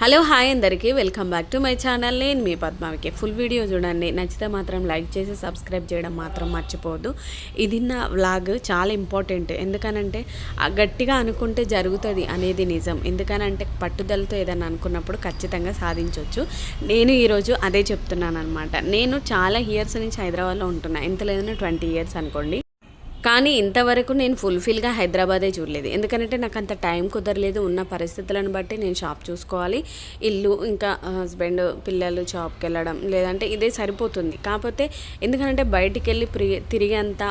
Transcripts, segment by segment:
Hello hi అందరికీ welcome back to my channel. నేను మీ పద్మావికి. Full video చూడండి, నచ్చితే మాత్రం లైక్ చేసి సబ్స్క్రైబ్ చేయడం మాత్రం మర్చిపోవద్దు. ఇది నా వ్లాగ్ చాలా ఇంపార్టెంట్. ఎందుకనంటే గట్టిగా అనుకుంటే జరుగుతుంది అనేది నిజం. ఎందుకనంటే పట్టుదలతో ఏదైనా అనుకున్నప్పుడు ఖచ్చితంగా సాధించవచ్చు. నేను ఈరోజు అదే చెప్తున్నాను అనమాట. నేను చాలా ఇయర్స్ నుంచి హైదరాబాద్లో ఉంటున్నా, ఎంత లేదన్నా 20 ఇయర్స్ అనుకోండి. కానీ ఇంతవరకు నేను ఫుల్ఫిల్గా హైదరాబాదే చూడలేదు. ఎందుకంటే నాకు అంత టైం కుదరలేదు. ఉన్న పరిస్థితులను బట్టి నేను షాప్ చూసుకోవాలి, ఇల్లు, ఇంకా హస్బెండ్, పిల్లలు షాప్కి వెళ్ళడం, లేదంటే ఇదే సరిపోతుంది. కాకపోతే ఎందుకంటే బయటికి వెళ్ళి తిరిగేంత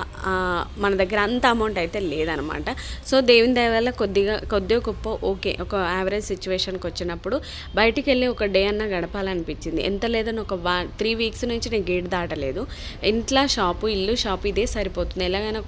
మన దగ్గర అంత అమౌంట్ అయితే లేదనమాట. సో దేవుని దయ వల్ల కొద్దిగా గొప్ప ఓకే, ఒక యావరేజ్ సిచ్యువేషన్కి వచ్చినప్పుడు బయటికి వెళ్ళి ఒక డే అన్న గడపాలనిపించింది. ఎంత లేదని ఒక 3 వీక్స్ నుంచి నేను గేట్ దాటలేదు. ఇంట్లో షాపు, ఇల్లు, షాపు ఇదే సరిపోతుంది. ఎలాగైనా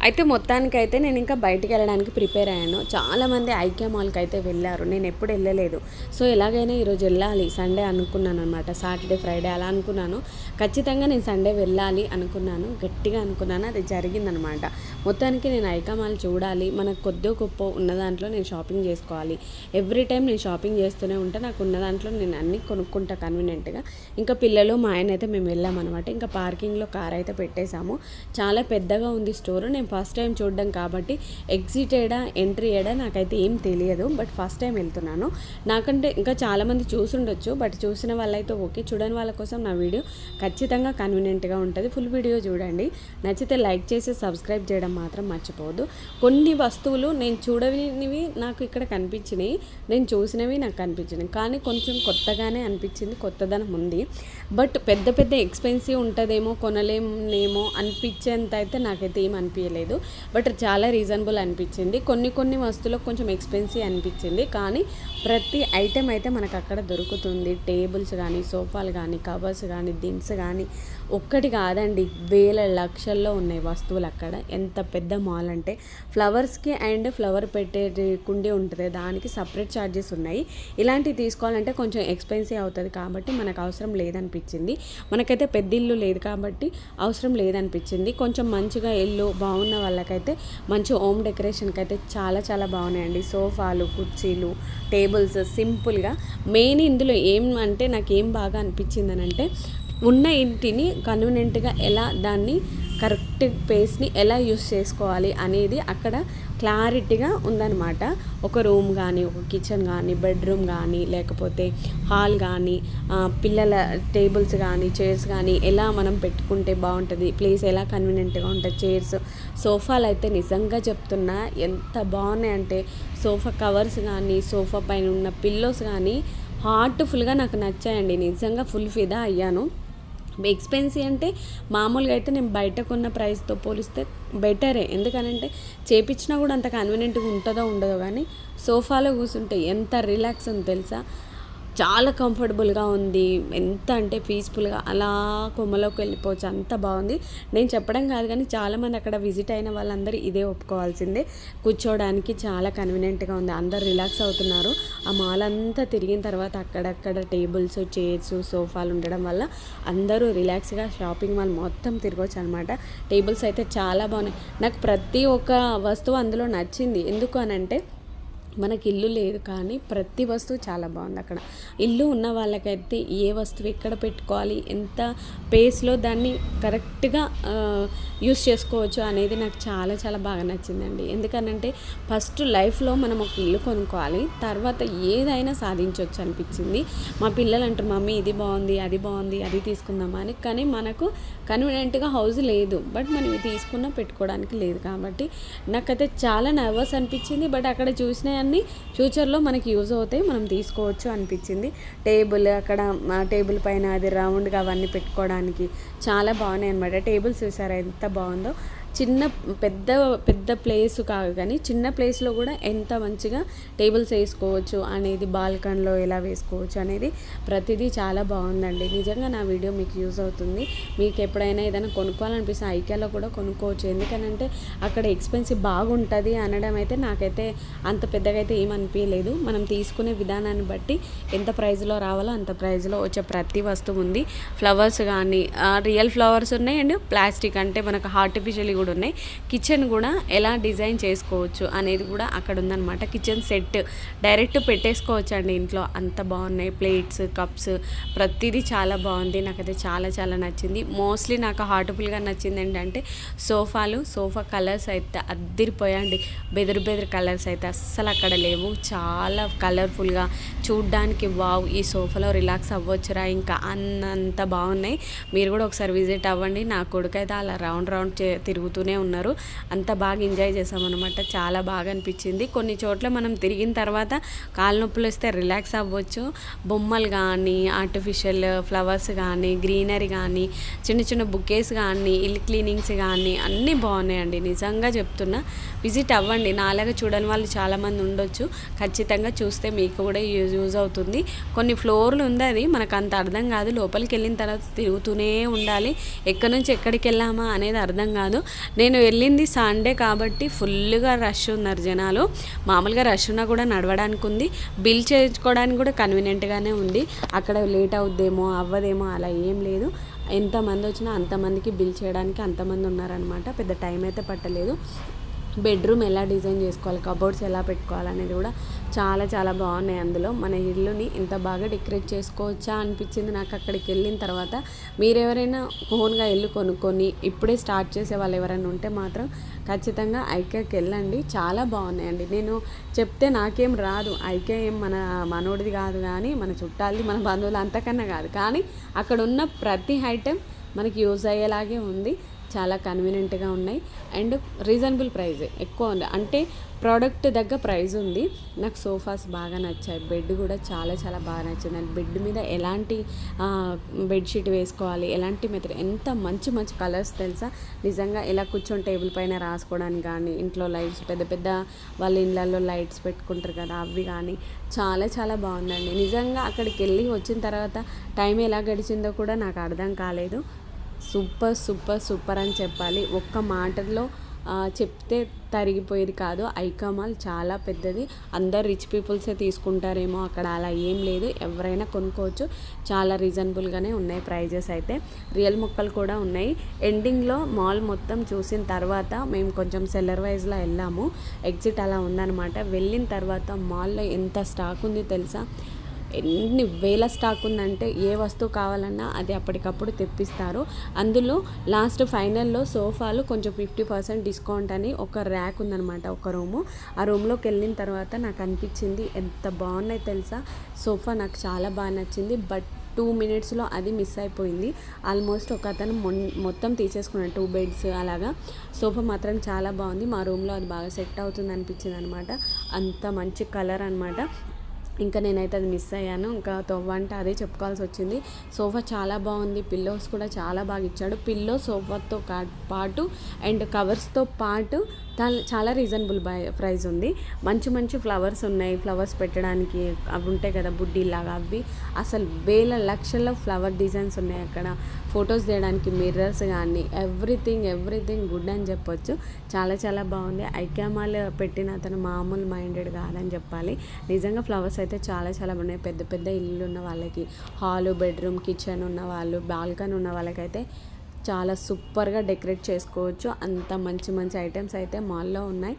అయితే మొత్తానికైతే నేను ఇంకా బయటికి వెళ్ళడానికి ప్రిపేర్ అయ్యాను. చాలామంది ఐక్య మాల్కి అయితే వెళ్ళారు, నేను ఎప్పుడు వెళ్ళలేదు. సో ఎలాగైనా ఈరోజు వెళ్ళాలి, సండే అనుకున్నాను అనమాట. సాటర్డే ఫ్రైడే అలా అనుకున్నాను. ఖచ్చితంగా నేను సండే వెళ్ళాలి అనుకున్నాను, గట్టిగా అనుకున్నాను. అది జరిగిందనమాట. మొత్తానికి నేను ఐక్య మాల్ చూడాలి, మనకు కొద్దిగా గొప్ప ఉన్న దాంట్లో నేను షాపింగ్ చేసుకోవాలి. ఎవ్రీ టైం నేను షాపింగ్ చేస్తూనే ఉంటే నాకు ఉన్న దాంట్లో నేను అన్నీ కొనుక్కుంటా కన్వీనియంట్గా. ఇంకా పిల్లలు మా ఆయన అయితే మేము వెళ్ళామన్నమాట. ఇంకా పార్కింగ్లో కార్ అయితే పెట్టేశాము. చాలా పెద్దగా ఉంది స్టోరు. నేను ఫస్ట్ టైం చూడడం కాబట్టి ఎగ్జిట్ ఏడా ఎంట్రీ ఏడా నాకైతే ఏం తెలియదు. బట్ ఫస్ట్ టైం వెళ్తున్నాను. నాకంటే ఇంకా చాలామంది చూసుండొచ్చు, బట్ చూసిన వాళ్ళైతే ఓకే, చూడని వాళ్ళ కోసం నా వీడియో ఖచ్చితంగా కన్వీనియంట్గా ఉంటుంది. ఫుల్ వీడియో చూడండి. నచ్చితే లైక్ చేసి సబ్స్క్రైబ్ చేయడం మాత్రం మర్చిపోవద్దు. కొన్ని వస్తువులు నేను చూడనివి నాకు ఇక్కడ కనిపించినాయి, నేను చూసినవి నాకు కనిపించినాయి. కానీ కొంచెం కొత్తగానే అనిపించింది, కొత్తదనం ఉంది. బట్ పెద్ద పెద్ద ఎక్స్పెన్సివ్ ఉంటుందేమో, కొనలేమేమో అనిపించేంత అయితే నాకైతే ఏం అనిపించలేదు. బట్ చాలా రీజనబుల్ అనిపించింది. కొన్ని వస్తువులకు కొంచెం ఎక్స్పెన్సివ్ అనిపించింది, కానీ ప్రతి ఐటెం అయితే మనకు అక్కడ దొరుకుతుంది. టేబుల్స్ కానీ, సోఫాలు కానీ, కవర్స్ కానీ, దిన్స్ కానీ, ఒక్కటి కాదండి, వేల లక్షల్లో ఉన్నాయి వస్తువులు అక్కడ. ఎంత పెద్ద మాల్ అంటే ఫ్లవర్స్కి అండ్ ఫ్లవర్ పెట్టే కుండీ ఉంటుంది, దానికి సపరేట్ ఛార్జెస్ ఉన్నాయి. ఇలాంటివి తీసుకోవాలంటే కొంచెం ఎక్స్పెన్సివ్ అవుతుంది, కాబట్టి మనకు అవసరం లేదనిపించింది. మనకైతే పెద్ద ఇల్లు లేదు కాబట్టి అవసరం లేదనిపించింది. కొంచెం మంచిగా ఇల్లు బాగున్న వాళ్ళకైతే మంచి హోమ్ డెకరేషన్కి అయితే చాలా చాలా బాగున్నాయండి. సోఫాలు, కుర్చీలు, టేబుల్స్ సింపుల్గా. మెయిన్ ఇందులో ఏం అంటే నాకు ఏం బాగా అనిపించింది అని అంటే, ఉన్న ఇంటిని కన్వీనియంట్గా ఎలా దాన్ని కరెక్ట్ పేస్ని ఎలా యూస్ చేసుకోవాలి అనేది అక్కడ క్లారిటీగా ఉందన్నమాట. ఒక రూమ్ కానీ, ఒక కిచెన్ కానీ, బెడ్రూమ్ కానీ, లేకపోతే హాల్ కానీ, పిల్లల టేబుల్స్ కానీ, చైర్స్ కానీ ఎలా మనం పెట్టుకుంటే బాగుంటుంది, ప్లేస్ ఎలా కన్వీనియంట్గా ఉంటుంది. చైర్స్, సోఫాలు అయితే నిజంగా చెప్తున్నా ఎంత బాగున్నాయి అంటే, సోఫా కవర్స్ కానీ, సోఫా పైన ఉన్న పిల్లోస్ కానీ హార్ట్ఫుల్గా నాకు నచ్చాయండి. నిజంగా ఫుల్ ఫిదా అయ్యాను. ఎక్స్పెన్సివ్ అంటే మామూలుగా అయితే నేను బయట కొన్న ప్రైస్తో పోలిస్తే బెటరే. ఎందుకనంటే చేపించినా కూడా అంత కన్వీనియంట్గా ఉంటుందో ఉండదో, కానీ సోఫాలో కూర్చుంటే ఎంత రిలాక్స్ ఉంది తెలుసా. చాలా కంఫర్టబుల్గా ఉంది. ఎంత అంటే పీస్ఫుల్గా అలా కొమ్మలోకి వెళ్ళిపోవచ్చు, అంత బాగుంది. నేను చెప్పడం కాదు, కానీ చాలామంది అక్కడ విజిట్ అయిన వాళ్ళందరూ ఇదే ఒప్పుకోవాల్సిందే. కూర్చోవడానికి చాలా కన్వీనియంట్గా ఉంది, అందరు రిలాక్స్ అవుతున్నారు. ఆ మాల్ అంతా తిరిగిన తర్వాత అక్కడక్కడ టేబుల్స్, చైర్స్, సోఫాలు ఉండడం వల్ల అందరూ రిలాక్స్గా షాపింగ్ మాల్ మొత్తం తిరగవచ్చు అనమాట. టేబుల్స్ అయితే చాలా బాగున్నాయి. నాకు ప్రతి ఒక్క వస్తువు అందులో నచ్చింది. ఎందుకు అనంటే మనకి ఇల్లు లేదు, కానీ ప్రతి వస్తువు చాలా బాగుంది అక్కడ. ఇల్లు ఉన్న వాళ్ళకైతే ఏ వస్తువు ఎక్కడ పెట్టుకోవాలి, ఎంత పేస్లో దాన్ని కరెక్ట్గా యూస్ చేసుకోవచ్చు అనేది నాకు చాలా చాలా బాగా నచ్చిందండి. ఎందుకనంటే ఫస్ట్ లైఫ్లో మనం ఒక ఇల్లు కొనుక్కోవాలి, తర్వాత ఏదైనా సాధించవచ్చు అనిపించింది. మా పిల్లలు అంటారు, మమ్మీ ఇది బాగుంది, అది బాగుంది, అది తీసుకుందామా అని. కానీ మనకు కన్వీనియంట్గా హౌస్ లేదు, బట్ మనం ఇది తీసుకున్నా పెట్టుకోవడానికి లేదు. కాబట్టి నాకైతే చాలా నర్వస్ అనిపించింది. బట్ అక్కడ చూసిన అన్నీ ఫ్యూచర్లో మనకి యూజ్ అవుతాయి, మనం తీసుకోవచ్చు అనిపించింది. టేబుల్, అక్కడ టేబుల్ పైన అది రౌండ్గా అవన్నీ పెట్టుకోవడానికి చాలా బాగున్నాయి అనమాట. టేబుల్స్ చూసారా ఎంత బాగుందో. పెద్ద ప్లేస్ కాదు, కానీ చిన్న ప్లేస్లో కూడా ఎంత మంచిగా టేబుల్స్ వేసుకోవచ్చు అనేది, బాల్కనీలో ఎలా వేసుకోవచ్చు అనేది ప్రతిదీ చాలా బాగుందండి. నిజంగా నా వీడియో మీకు యూజ్ అవుతుంది. మీకు ఎప్పుడైనా ఏదైనా కొనుక్కోవాలనిపిస్తే ఐక్యాలో కూడా కొనుక్కోవచ్చు. ఎందుకనంటే అక్కడ ఎక్స్పెన్సివ్ బాగుంటుంది అనడం అయితే నాకైతే అంత పెద్దగా అయితే ఏమనిపించలేదు. మనం తీసుకునే విధానాన్ని బట్టి ఎంత ప్రైస్లో రావాలో అంత ప్రైస్లో వచ్చే ప్రతి వస్తువు ఉంది. ఫ్లవర్స్ కానీ రియల్ ఫ్లవర్స్ ఉన్నాయి, అండ్ ప్లాస్టిక్ అంటే మనకు ఆర్టిఫిషియల్ కూడా ఉన్నాయి. కిచెన్ కూడా ఎలా డిజైన్ చేసుకోవచ్చు అనేది కూడా అక్కడ ఉందన్నమాట. కిచెన్ సెట్ డైరెక్ట్ పెట్టేసుకోవచ్చు అండి ఇంట్లో, అంత బాగున్నాయి. ప్లేట్స్, కప్స్ ప్రతిదీ చాలా బాగుంది. నాకైతే చాలా చాలా నచ్చింది. మోస్ట్లీ నాకు హార్ట్ఫుల్గా నచ్చింది ఏంటంటే సోఫా కలర్స్ అయితే అద్దిరిపోయాండి. బెదురు కలర్స్ అయితే అస్సలు అక్కడ లేవు. చాలా కలర్ఫుల్గా చూడ్డానికి వావ్, ఈ సోఫాలో రిలాక్స్ అవ్వచ్చురా ఇంకా అన్నంత బాగున్నాయి. మీరు కూడా ఒకసారి విజిట్ అవ్వండి. నా కొడుకైతే అలా రౌండ్ తిరుగుతూనే ఉన్నారు. అంత బాగా ఎంజాయ్ చేసామన్నమాట. చాలా బాగా అనిపించింది. కొన్ని చోట్ల మనం తిరిగిన తర్వాత కాళ్ళ నొప్పులు వస్తే రిలాక్స్ అవ్వచ్చు. బొమ్మలు కానీ, ఆర్టిఫిషియల్ ఫ్లవర్స్ కానీ, గ్రీనరీ కానీ, చిన్న బుకేస్ కానీ, ఇల్లు క్లీనింగ్స్ కానీ అన్నీ బాగున్నాయండి. నిజంగా చెప్తున్నా, విజిట్ అవ్వండి. నాలాగా చూడని వాళ్ళు చాలామంది ఉండొచ్చు. ఖచ్చితంగా చూస్తే మీకు కూడా యూజ్ అవుతుంది. కొన్ని ఫ్లోర్లు ఉంది, అది మనకు అంత అర్థం కాదు. లోపలికి వెళ్ళిన తర్వాత తిరుగుతూనే ఉండాలి. ఎక్కడి నుంచి ఎక్కడికి వెళ్ళామా అనేది అర్థం కాదు. నేను వెళ్ళింది సండే కాబట్టి ఫుల్గా రష్ ఉన్నారు జనాలు. మామూలుగా రష్ ఉన్నా కూడా నడవడానికి ఉంది. బిల్ చేసుకోవడానికి కూడా కన్వీనియంట్గానే ఉంది. అక్కడ లేట్ అవుద్దేమో అవ్వదేమో అలా ఏం లేదు. ఎంతమంది వచ్చినా అంతమందికి బిల్ చేయడానికి అంతమంది ఉన్నారనమాట. పెద్ద టైం అయితే పట్టలేదు. బెడ్రూమ్ ఎలా డిజైన్ చేసుకోవాలి, కబోర్డ్స్ ఎలా పెట్టుకోవాలనేది కూడా చాలా చాలా బాగున్నాయి. అందులో మన ఇల్లుని ఇంత బాగా డెకరేట్ చేసుకోవచ్చా అనిపించింది నాకు అక్కడికి వెళ్ళిన తర్వాత. మీరెవరైనా ఓన్గా ఇల్లు కొనుక్కొని ఇప్పుడే స్టార్ట్ చేసే వాళ్ళు ఎవరైనా ఉంటే మాత్రం ఖచ్చితంగా ఐకేకి వెళ్ళండి. చాలా బాగున్నాయండి. నేను చెప్తే నాకేం రాదు, ఐకే ఏం మనోడిది కాదు, కానీ మన చుట్టాలది, మన బంధువులు అంతకన్నా కాదు. కానీ అక్కడ ఉన్న ప్రతి ఐటెం మనకి యూజ్ అయ్యేలాగే ఉంది. చాలా కన్వీనియంట్గా ఉన్నాయి అండ్ రీజనబుల్ ప్రైస్ ఎక్కువ ఉంది. అంటే ప్రోడక్ట్ దగ్గర ప్రైస్ ఉంది. నాకు సోఫాస్ బాగా నచ్చాయి. బెడ్ కూడా చాలా చాలా బాగా నచ్చింది. అండ్ బెడ్ మీద ఎలాంటి బెడ్షీట్ వేసుకోవాలి, ఎలాంటి మెథడ్, ఎంత మంచి కలర్స్ తెలుసా. నిజంగా ఇలా కూర్చొని టేబుల్ పైన రాసుకోవడానికి కానీ, ఇంట్లో లైట్స్ పెద్ద వాళ్ళ ఇళ్ళల్లో లైట్స్ పెట్టుకుంటారు కదా, అవి కానీ చాలా చాలా బాగుందండి. నిజంగా అక్కడికి వెళ్ళి వచ్చిన తర్వాత టైం ఎలా గడిచిందో కూడా నాకు అర్థం కాలేదు. సూపర్ అని చెప్పాలి. ఒక్క మాటలో చెప్తే తరిగిపోయేది కాదు. ఐకా మాల్ చాలా పెద్దది. అందరు రిచ్ పీపుల్సే తీసుకుంటారేమో, అక్కడ అలా ఏం లేదు. ఎవరైనా కొనుక్కోవచ్చు. చాలా రీజనబుల్గానే ఉన్నాయి ప్రైజెస్ అయితే. రియల్ మొక్కలు కూడా ఉన్నాయి. ఎండింగ్లో మాల్ మొత్తం చూసిన తర్వాత మేము కొంచెం సెల్లర్ వైజ్లో వెళ్ళాము. ఎగ్జిట్ అలా ఉందన్నమాట. వెళ్ళిన తర్వాత మాల్లో ఎంత స్టాక్ ఉంది తెలుసా. ఎన్ని వేల స్టాక్ ఉందంటే ఏ వస్తువు కావాలన్నా అది అప్పటికప్పుడు తెప్పిస్తారు. అందులో లాస్ట్ ఫైనల్లో సోఫాలు కొంచెం 50% డిస్కౌంట్ అని ఒక ర్యాక్ ఉందన్నమాట, ఒక రూము. ఆ రూమ్లోకి వెళ్ళిన తర్వాత నాకు అనిపించింది ఎంత బాగున్నాయి తెలుసా. సోఫా నాకు చాలా బాగా నచ్చింది. బట్ 2 minutesలో అది మిస్ అయిపోయింది. ఆల్మోస్ట్ ఒక అతను మొత్తం తీసేసుకున్నాడు, 2 beds అలాగా. సోఫా మాత్రం చాలా బాగుంది. మా రూమ్లో అది బాగా సెట్ అవుతుంది అనిపించింది అనమాట. అంత మంచి కలర్ అనమాట. ఇంకా నేనైతే అది మిస్ అయ్యాను. ఇంకా తవ్వంటే అదే చెప్పుకోవాల్సి వచ్చింది. సోఫా చాలా బాగుంది. పిల్లోస్ కూడా చాలా బాగా ఇచ్చాడు. పిల్లో సోఫాతో పాటు అండ్ కవర్స్తో పాటు చాలా రీజనబుల్ ప్రైస్ ఉంది. మంచి ఫ్లవర్స్ ఉన్నాయి. ఫ్లవర్స్ పెట్టడానికి అవి ఉంటాయి కదా, బుడ్డీలాగా, అవి అసలు వేల లక్షల్లో ఫ్లవర్ డిజైన్స్ ఉన్నాయి అక్కడ. ఫొటోస్ తీయడానికి మిర్రర్స్ కానీ ఎవ్రీథింగ్ గుడ్ అని చెప్పొచ్చు. చాలా చాలా బాగుంది. ఐకా మాల్ పెట్టిన అతను మామూలు మైండెడ్ కాదని చెప్పాలి. నిజంగా ఫ్లవర్స్ అయితే చాలా చాలా బాగున్నాయి. పెద్ద ఇల్లు ఉన్న వాళ్ళకి, హాలు, బెడ్రూమ్, కిచెన్ ఉన్న వాళ్ళు, బాల్కనీ ఉన్న వాళ్ళకైతే చాలా సూపర్గా డెకరేట్ చేసుకోవచ్చు. అంత మంచి ఐటమ్స్ అయితే మాల్లో ఉన్నాయి.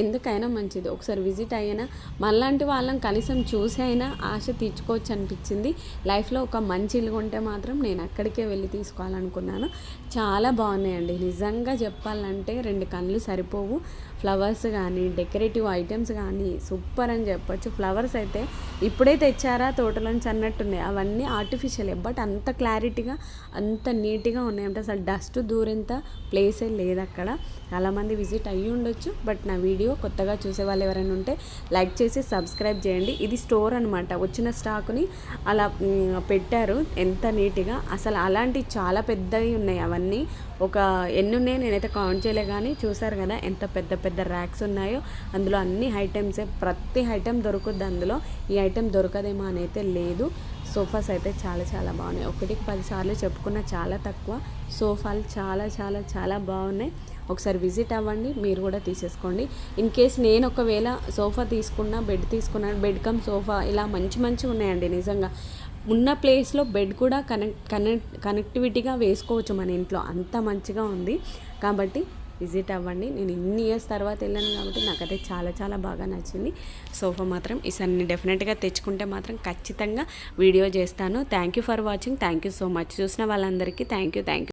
ఎందుకైనా మంచిది, ఒకసారి విజిట్ అయినా మనలాంటి వాళ్ళని కనీసం చూసి అయినా ఆశ తీర్చుకోవచ్చు అనిపించింది. లైఫ్లో ఒక మంచి ఇల్లు కొంటే మాత్రం నేను అక్కడికే వెళ్ళి తీసుకోవాలనుకున్నాను. చాలా బాగున్నాయండి. నిజంగా చెప్పాలంటే 2 కళ్ళు సరిపోవు. ఫ్లవర్స్ కానీ, డెకరేటివ్ ఐటమ్స్ కానీ సూపర్ అని చెప్పొచ్చు. ఫ్లవర్స్ అయితే ఇప్పుడే తెచ్చారా తోటలోంచి అన్నట్టున్నాయి. అవన్నీ ఆర్టిఫిషియలే, బట్ అంత క్లారిటీగా అంత నీట్గా ఉన్నాయంటే అసలు డస్ట్ దూరేంత ప్లేసే లేదు అక్కడ. చాలామంది విజిట్ అయ్యి ఉండొచ్చు. బట్ నా వీడియో కొత్తగా చూసే వాళ్ళు ఎవరైనా ఉంటే లైక్ చేసి సబ్స్క్రైబ్ చేయండి. ఇది స్టోర్ అనమాట. వచ్చిన స్టాక్ని అలా పెట్టారు ఎంత నీట్గా. అసలు అలాంటి చాలా పెద్దవి ఉన్నాయి. అవన్నీ ఒక ఎన్ని ఉన్నాయో నేనైతే కౌంట్ చేయలే, కానీ చూసారు కదా ఎంత పెద్ద ర్యాక్స్ ఉన్నాయో. అందులో అన్ని ఐటమ్సే, ప్రతి ఐటెం దొరుకుద్ది అందులో. ఈ ఐటెం దొరకదేమో అని అయితే లేదు. సోఫాస్ అయితే చాలా చాలా బాగున్నాయి. 1కి 10 సార్లు చెప్పుకున్న చాలా తక్కువ. సోఫాలు చాలా బాగున్నాయి. ఒకసారి విజిట్ అవ్వండి, మీరు కూడా తీసేసుకోండి. ఇన్ కేస్ నేను ఒకవేళ సోఫా తీసుకున్నా, బెడ్ తీసుకున్నాను, బెడ్ కమ్ సోఫా ఇలా మంచి ఉన్నాయండి. నిజంగా ఉన్న ప్లేస్లో బెడ్ కూడా కనెక్టివిటీగా వేసుకోవచ్చు మన ఇంట్లో, అంత మంచిగా ఉంది. కాబట్టి విజిట్ అవ్వండి. నేను ఇన్ని ఇయర్స్ తర్వాత వెళ్ళాను కాబట్టి నాకైతే చాలా చాలా బాగా నచ్చింది సోఫా మాత్రం. ఈసారి నేను డెఫినెట్గా తెచ్చుకుంటే మాత్రం ఖచ్చితంగా వీడియో చేస్తాను. Thank you for watching. Thank you so much. చూసిన వాళ్ళందరికీ థ్యాంక్ యూ.